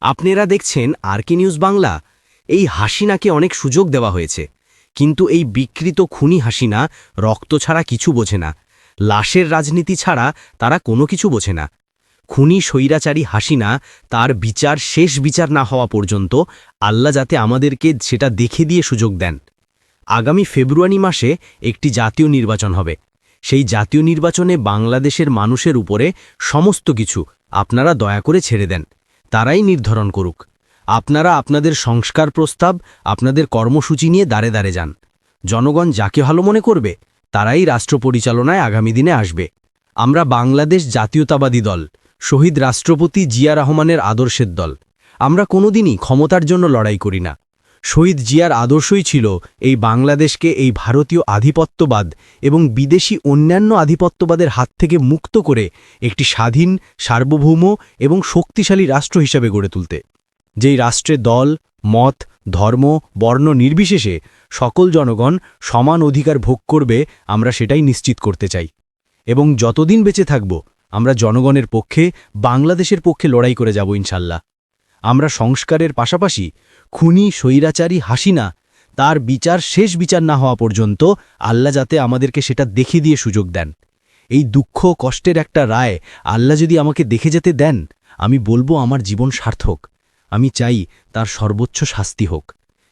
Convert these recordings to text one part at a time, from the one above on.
আপনারা দেখছেন আরকে নিউজ বাংলা। এই হাসিনাকে অনেক সুযোগ দেওয়া হয়েছে, কিন্তু এই বিকৃত খুনি হাসিনা রক্ত ছাড়া কিছু বোঝে না, লাশের রাজনীতি ছাড়া তারা কোনো কিছু বোঝে না। খুনি স্বৈরাচারী হাসিনা তার বিচার শেষ বিচার না হওয়া পর্যন্ত আল্লাহ যাতে আমাদেরকে সেটা দেখে দিয়ে সুযোগ দেন। আগামী ফেব্রুয়ারি মাসে একটি জাতীয় নির্বাচন হবে। সেই জাতীয় নির্বাচনে বাংলাদেশের মানুষের উপরে সমস্ত কিছু আপনারা দয়া করে ছেড়ে দেন, তারাই নির্ধারণ করুক। আপনারা আপনাদের সংস্কার প্রস্তাব, আপনাদের কর্মসূচি নিয়ে দাঁড়ে দাঁড়ে যান। জনগণ যাকে ভালো মনে করবে তারাই রাষ্ট্র পরিচালনায় আগামী দিনে আসবে। আমরা বাংলাদেশ জাতীয়তাবাদী দল, শহীদ রাষ্ট্রপতি জিয়া রহমানের আদর্শের দল। আমরা কোনোদিনই ক্ষমতার জন্য লড়াই করি না। শহীদ জিয়ার আদর্শই ছিল এই বাংলাদেশকে এই ভারতীয় আধিপত্যবাদ এবং বিদেশি অন্যান্য আধিপত্যবাদের হাত থেকে মুক্ত করে একটি স্বাধীন, সার্বভৌম এবং শক্তিশালী রাষ্ট্র হিসাবে গড়ে তুলতে, যেই রাষ্ট্রে দল, মত, ধর্ম, বর্ণ নির্বিশেষে সকল জনগণ সমান অধিকার ভোগ করবে, আমরা সেটাই নিশ্চিত করতে চাই। এবং যতদিন বেঁচে থাকব আমরা জনগণের পক্ষে, বাংলাদেশের পক্ষে লড়াই করে যাব ইনশাল্লাহ। আমরা সংস্কারের পাশাপাশি খুনি স্বৈরাচারী হাসিনা তার বিচার শেষ বিচার না হওয়া পর্যন্ত আল্লাহ যাতে আমাদেরকে সেটা দেখে দিয়ে সুযোগ দেন। এই দুঃখ কষ্টের একটা রায় আল্লাহ যদি আমাকে দেখে যেতে দেন, আমি বলবো আমার জীবন সার্থক। আমি চাই তার সর্বোচ্চ শাস্তি হোক।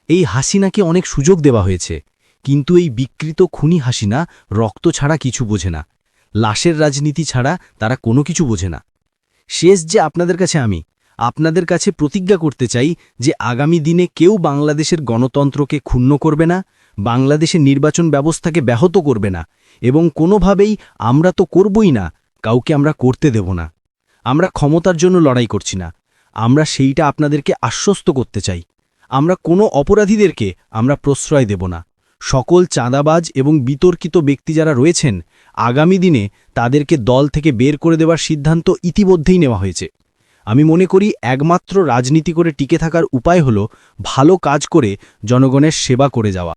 এই হাসিনাকে অনেক সুযোগ দেওয়া হয়েছে, কিন্তু এই বিকৃত খুনি হাসিনা রক্ত ছাড়া কিছু বোঝে না, লাশের রাজনীতি ছাড়া তারা কোনো কিছু বোঝে না। শেষ যে আপনাদের কাছে প্রতিজ্ঞা করতে চাই যে আগামী দিনে কেউ বাংলাদেশের গণতন্ত্রকে ক্ষুণ্ণ করবে না, বাংলাদেশের নির্বাচন ব্যবস্থাকে ব্যাহত করবে না, এবং কোনোভাবেই আমরা তো করবই না, কাউকে আমরা করতে দেব না। আমরা ক্ষমতার জন্য লড়াই করছি না, আমরা সেইটা আপনাদেরকে আশ্বস্ত করতে চাই। আমরা কোনো অপরাধীদেরকে আমরা প্রশ্রয় দেব না। সকল চাঁদাবাজ এবং বিতর্কিত ব্যক্তি যারা রয়েছেন, আগামী দিনে তাদেরকে দল থেকে বের করে দেওয়ার সিদ্ধান্ত ইতিমধ্যেই নেওয়া হয়েছে। আমি মনে করি একমাত্র রাজনীতি করে টিকে থাকার উপায় হল ভালো কাজ করে জনগণের সেবা করে যাওয়া।